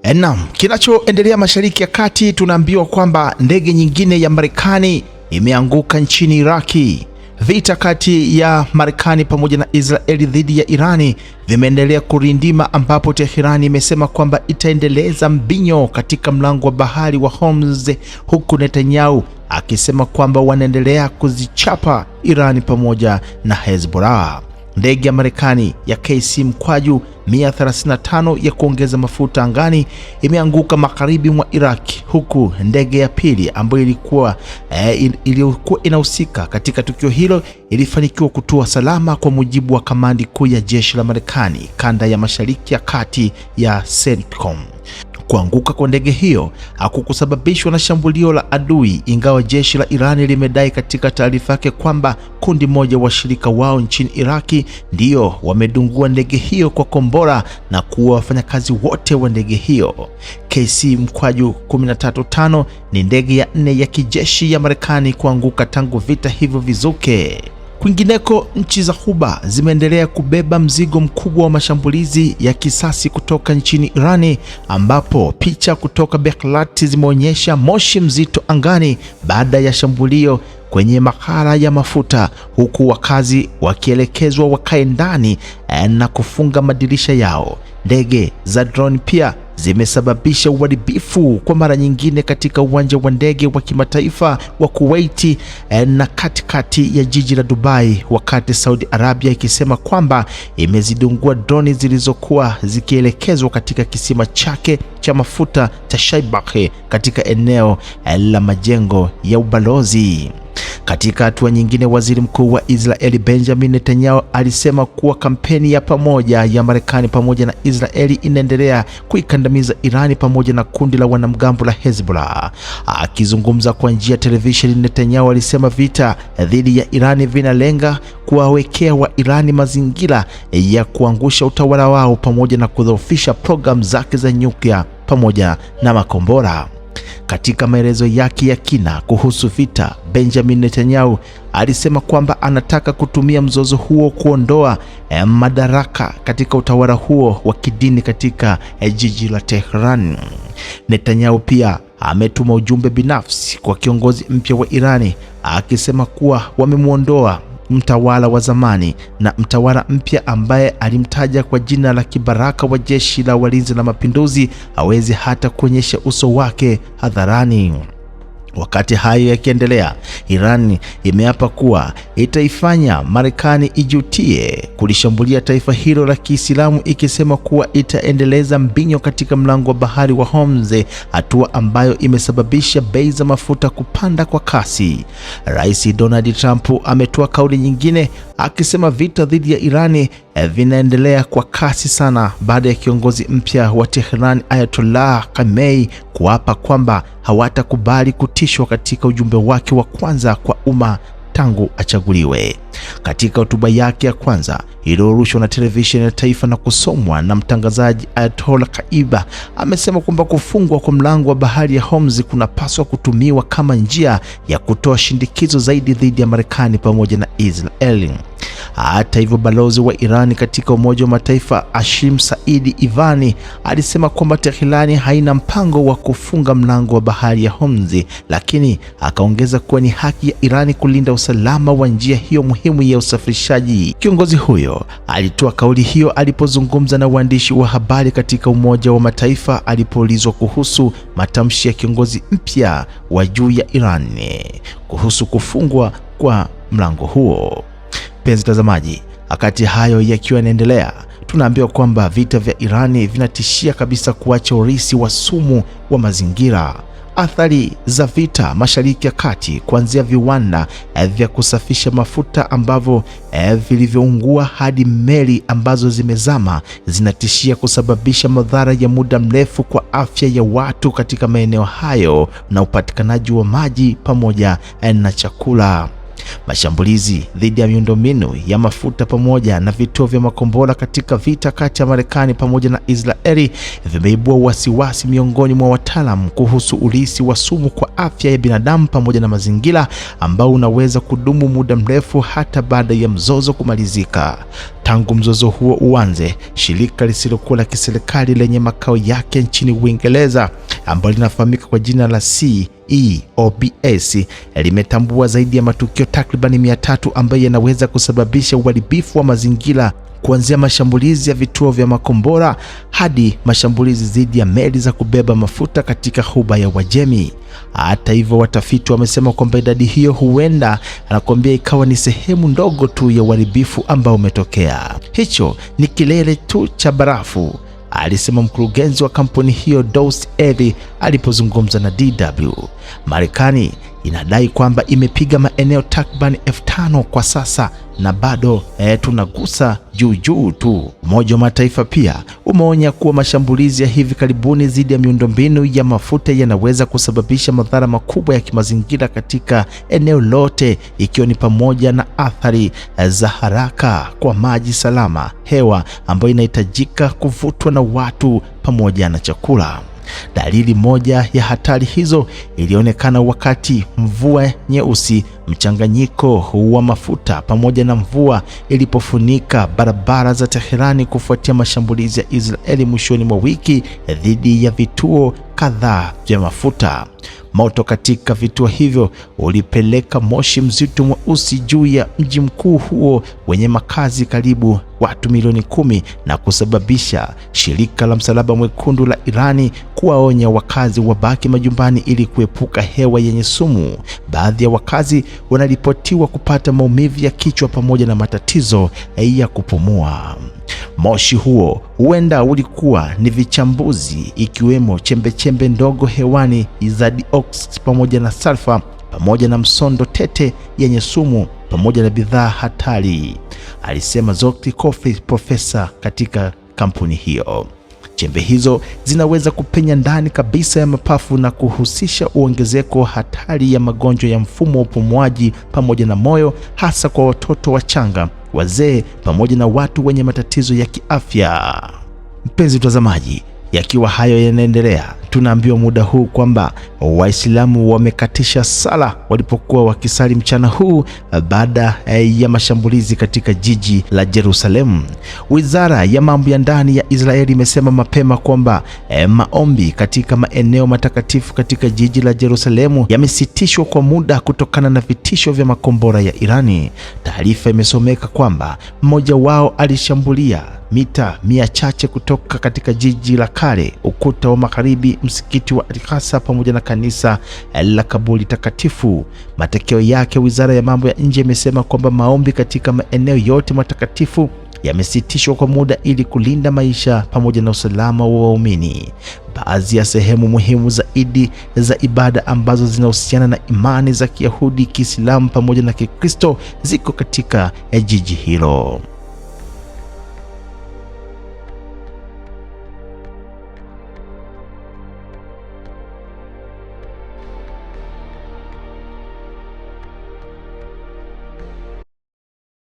Naam, kinachoendelea Mashariki ya Kati, tunaambiwa kwamba ndege nyingine ya Marekani imeanguka nchini Iraki. Vita kati ya Marekani pamoja na Israeli dhidi ya Irani vimeendelea kurindima, ambapo Tehran imesema kwamba itaendeleza mbinyo katika mlango wa bahari wa Hormuz, huku Netanyahu akisema kwamba wanaendelea kuzichapa Irani pamoja na Hezbollah. Ndege ya Marekani ya KC-135 ya kuongeza mafuta angani imeanguka magharibi mwa Iraq, huku ndege ya pili ambayo iliyokuwa inahusika katika tukio hilo ilifanikiwa kutua salama, kwa mujibu wa kamandi kuu ya jeshi la Marekani kanda ya Mashariki ya Kati ya CENTCOM. Kuanguka kwa ndege hiyo hakukusababishwa na shambulio la adui, ingawa jeshi la Irani limedai katika taarifa yake kwamba kundi moja wa washirika wao nchini Iraki ndio wamedungua ndege hiyo kwa kombora na kuua wafanyakazi wote wa ndege hiyo. KC-135 ni ndege ya 4 ya kijeshi ya Marekani kuanguka tangu vita hivyo vizuke. Kwingineko, nchi za Ghuba zimeendelea kubeba mzigo mkubwa wa mashambulizi ya kisasi kutoka nchini Irani, ambapo picha kutoka Beklat zimeonyesha moshi mzito angani baada ya shambulio kwenye maghala ya mafuta, huku wakazi wakielekezwa wakae ndani na kufunga madirisha yao. Ndege za drone pia zimesababisha uharibifu kwa mara nyingine katika uwanja wa ndege wa kimataifa wa Kuwait na katikati ya jiji la Dubai, wakati Saudi Arabia ikisema kwamba imezidungua droni zilizokuwa zikielekezwa katika kisima chake cha mafuta cha Shaibakh katika eneo la majengo ya ubalozi. Katika hatua nyingine, waziri mkuu wa Israeli Benjamin Netanyahu alisema kuwa kampeni ya pamoja ya Marekani pamoja na Israeli inaendelea kuikandamiza Irani pamoja na kundi la wanamgambo la Hezbollah. Akizungumza kwa njia ya televisheni, Netanyahu alisema vita dhidi ya Irani vinalenga kuwawekea wa Irani mazingira ya kuangusha utawala wao pamoja na kudhoofisha programu zake za nyuklia pamoja na makombora. Katika maelezo yake ya kina kuhusu vita, Benjamin Netanyahu alisema kwamba anataka kutumia mzozo huo kuondoa madaraka katika utawala huo wa kidini katika jiji la Tehran. Netanyahu pia ametuma ujumbe binafsi kwa kiongozi mpya wa Irani akisema kuwa wamemwondoa mtawala wa zamani na mtawala mpya ambaye alimtaja kwa jina la kibaraka wa jeshi la walinzi la mapinduzi hawezi hata kuonyesha uso wake hadharani. Wakati hayo yakiendelea, Iran imeapa kuwa itaifanya Marekani ijutie kulishambulia taifa hilo la Kiislamu, ikisema kuwa itaendeleza mbinyo katika mlango wa bahari wa Hormuz, hatua ambayo imesababisha bei za mafuta kupanda kwa kasi. Rais Donald Trump ametoa kauli nyingine akisema vita dhidi ya Irani vinaendelea kwa kasi sana baada ya kiongozi mpya wa Tehran Ayatollah Khamenei kuapa kwamba hawatakubali kutishwa katika ujumbe wake wa kwanza kwa umma tangu achaguliwe. Katika hotuba yake ya kwanza iliyorushwa na televisheni ya taifa na kusomwa na mtangazaji, Ayatollah Kaiba amesema kwamba kufungwa kwa mlango wa bahari ya Hormuz kunapaswa kutumiwa kama njia ya kutoa shindikizo zaidi dhidi ya Marekani pamoja na Israeli. Hata hivyo, balozi wa Irani katika Umoja wa Mataifa Ashim Saidi Ivani alisema kwamba Tehran haina mpango wa kufunga mlango wa bahari ya Hormuz, lakini akaongeza kuwa ni haki ya Irani kulinda usalama wa njia hiyo muhimu ya usafirishaji. Kiongozi huyo alitoa kauli hiyo alipozungumza na waandishi wa habari katika Umoja wa Mataifa alipoulizwa kuhusu matamshi ya kiongozi mpya wa juu ya Iran kuhusu kufungwa kwa mlango huo. Penzi tazamaji, wakati hayo yakiwa yanaendelea, tunaambiwa kwamba vita vya Irani vinatishia kabisa kuacha urithi wa sumu wa mazingira. Athari za vita Mashariki ya Kati, kuanzia viwanda vya kusafisha mafuta ambavyo vilivyoungua hadi meli ambazo zimezama, zinatishia kusababisha madhara ya muda mrefu kwa afya ya watu katika maeneo hayo na upatikanaji wa maji pamoja na chakula. Mashambulizi dhidi ya miundombinu ya mafuta pamoja na vituo vya makombora katika vita kati ya Marekani pamoja na Israeli vimeibua wasiwasi miongoni mwa wataalamu kuhusu urithi wa sumu kwa afya ya binadamu pamoja na mazingira, ambao unaweza kudumu muda mrefu hata baada ya mzozo kumalizika. Tangu mzozo huo uanze, shirika lisilokuwa la kiserikali lenye makao yake nchini Uingereza ambalo linafahamika kwa jina la CEOBS limetambua zaidi ya matukio takribani 300 ambayo yanaweza kusababisha uharibifu wa mazingira, kuanzia mashambulizi ya vituo vya makombora hadi mashambulizi dhidi ya meli za kubeba mafuta katika Ghuba ya Uajemi. Hata hivyo, watafiti wamesema kwamba idadi hiyo huenda anakuambia ikawa ni sehemu ndogo tu ya uharibifu ambao umetokea. Hicho ni kilele tu cha barafu, alisema mkurugenzi wa kampuni hiyo Doss Ellis alipozungumza na DW. Marekani inadai kwamba imepiga maeneo takriban 5,000 kwa sasa na bado tunagusa juu tu. Umoja wa Mataifa pia umeonya kuwa mashambulizi ya hivi karibuni dhidi ya miundombinu ya mafuta yanaweza kusababisha madhara makubwa ya kimazingira katika eneo lote, ikiwa ni pamoja na athari za haraka kwa maji salama, hewa ambayo inahitajika kuvutwa na watu pamoja na chakula. Dalili moja ya hatari hizo ilionekana wakati mvua nyeusi, mchanganyiko wa mafuta pamoja na mvua ilipofunika barabara za Teherani kufuatia mashambulizi ya Israeli mwishoni mwa wiki dhidi ya vituo kadhaa vya mafuta. Moto katika vituo hivyo ulipeleka moshi mzito mweusi juu ya mji mkuu huo wenye makazi karibu watu milioni 10 na kusababisha shirika la Msalaba Mwekundu la Irani kuwaonya wakazi wabaki majumbani ili kuepuka hewa yenye sumu. Baadhi ya wakazi wanaripotiwa kupata maumivu ya kichwa pamoja na matatizo ya kupumua. Moshi huo huenda ulikuwa ni vichambuzi, ikiwemo chembechembe ndogo hewani za dioxide pamoja na sulfur pamoja na msondo tete yenye sumu pamoja na bidhaa hatari, alisema Zsolt Kofi, profesa katika kampuni hiyo. Chembe hizo zinaweza kupenya ndani kabisa ya mapafu na kuhusisha ongezeko hatari ya magonjwa ya mfumo wa upumuaji pamoja na moyo, hasa kwa watoto wachanga, wazee pamoja na watu wenye matatizo ya kiafya. Mpenzi mtazamaji, yakiwa hayo yanaendelea, tunaambiwa muda huu kwamba Waislamu wamekatisha sala walipokuwa wakisali mchana huu baada ya mashambulizi katika jiji la Jerusalem. Wizara ya mambo ya ndani ya Israeli imesema mapema kwamba maombi katika maeneo matakatifu katika jiji la Jerusalemu yamesitishwa kwa muda kutokana na vitisho vya makombora ya Irani. Taarifa imesomeka kwamba mmoja wao alishambulia mita 100 kutoka katika jiji la kale, ukuta wa magharibi, msikiti wa Al-Aqsa pamoja na kanisa la Kabuli takatifu. Matokeo yake, wizara ya mambo ya nje imesema kwamba maombi katika maeneo yote matakatifu yamesitishwa kwa muda ili kulinda maisha pamoja na usalama wa waumini. Baadhi ya sehemu muhimu zaidi za ibada ambazo zinahusiana na imani za Kiyahudi, Kiislamu pamoja na Kikristo ziko katika jiji hilo.